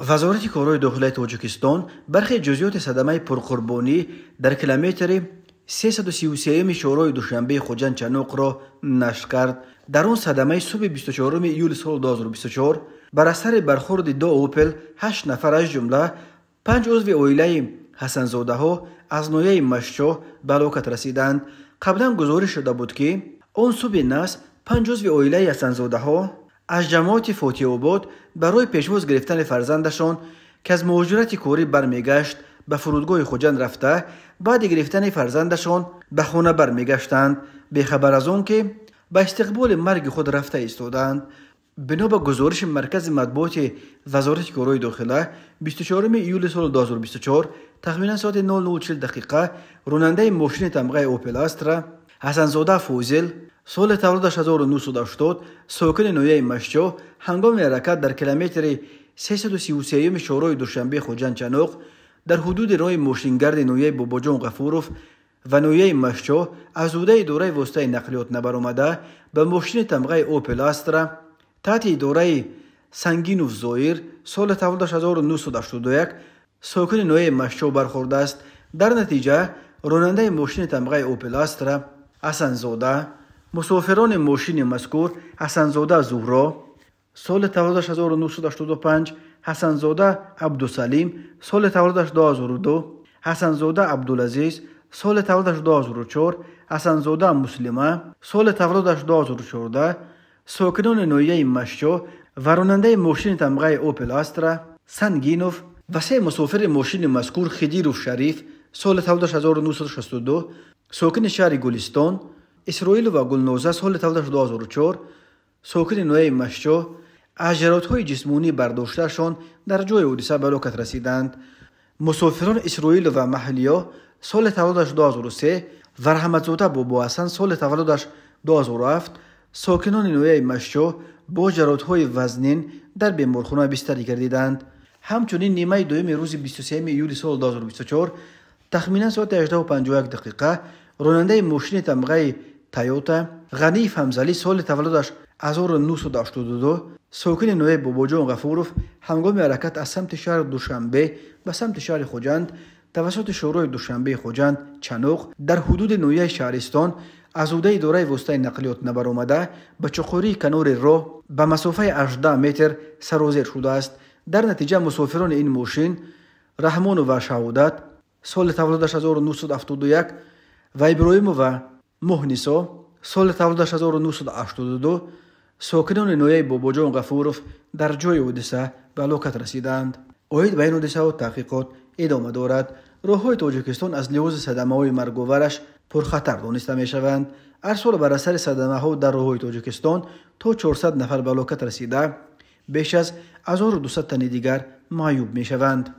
وزارت کارهای داخلی تاجیکستان برخی جزئیات صدمه پرقربانی در کیلومتر 333 شورای دوشنبه خوجند چنوق را نشر کرد. در آن صدمه صبح 24 ایول سال 2024 بر اثر برخورد دو اوپل 8 نفر از جمله 5 عضو عائله حسنزاده ها از ناحیه مشچا به هلاکت رسیدند. قبلا گزارش شده بود که آن صبح نصر 5 عضو عائله حسنزاده ها از جماعت فاتح آباد برای پیشواز گرفتن فرزندشان که از مهاجرت کاری برمیگشت به فرودگاه خوجند رفته بعد گرفتن فرزندشان به خانه برمیگشتند، بخبر از آن که به استقبال مرگ خود رفته ایستادند. بنا به گزارش مرکز مطبوعات وزارت کارهای داخلی 24 ایول سال 2024 تقریبا ساعت 00:40 دقیقه راننده ماشین تمغه اوپل استرا حسنزاده فوزل سال تولدش 1980 ساکن ناحیه مشچا هنگام حرکت در کیلومتر 333 شورای دوشنبه خوجند چنوق در حدود راه ماشینگرد ناحیه باباجان غفوروف و ناحیه مشچا از عهده اداره واسطه نقلیات نبرآمده به ماشین تمغه اوپل استرا تحت اداره سنگینوف زایر سال تولدش 1981 ساکن ناحیه مشچا برخورده است. در نتیجه راننده ماشین تمغه اوپل استرا حسنزاده، مسافران ماشین مذکور حسنزاده زهرا سال تولدش 1985، حسنزاده عبدالسلیم سال تولدش 2002، حسنزاده عبدالعزیز سال تولدش 2004، حسنزاده مسلمه سال تولدش 2014 ساکنان ناحیه مشچا و راننده ماشین تمغه اوپل استرا سنگینوف و 3 مسافر ماشین مذکور خدیروف شریف سال تولدش 1962 ساکن شهر گلستان، اسرائیل و گلنوزه سال تولدش 2004 ساکن ناحیه مشچا از جراحت‌های جسمانی برداشتهشان در جای حادثه به هلاکت رسیدند. مسافران اسرائیل و محلیا سال تولدش 2003 و رحمتزاده بابا حسن سال تولدش 2007 ساکنان ناحیه مشچا با جراحت‌های وزنین در بیمارخانه بستری گردیدند. همچنین نیمه دوم روز 23 ایول سال 2024 تخمینا ساعت 18:51 دقیقه راننده ماشین تمغه تویوتا غنی فهمزلی سال تولدش 1982 ساکن ناحیه باباجان غفوروف هنگام حرکت از سمت شهر دوشنبه به سمت شهر خوجند توسط شورای دوشنبه خوجند چنوق در حدود ناحیه شهرستان از عهده اداره واسطه نقلیات نبرآمده به چقوری کنار راه به مسافه 18 متر سرازیر شده است. در نتیجه مسافران این ماشین رحمان و شهادت سال تولدش 1971 و ابراهیم و مهنیسا سال تولدش 1982 ساکنان ناحیه باباجان غفوروف در جای حادثه به هلاکت رسیدند. اوید به این حادثه و تحقیقات ادامه دارد. راههای تاجیکستان از لحاظ صدمه‌های مرگاورش پرخطر دانسته می‌شوند. هر سال بر اثر صدمه‌ها در راههای تاجیکستان تا 400 نفر به هلاکت رسیده، بیش از 1200 تن دیگر معیوب می‌شوند.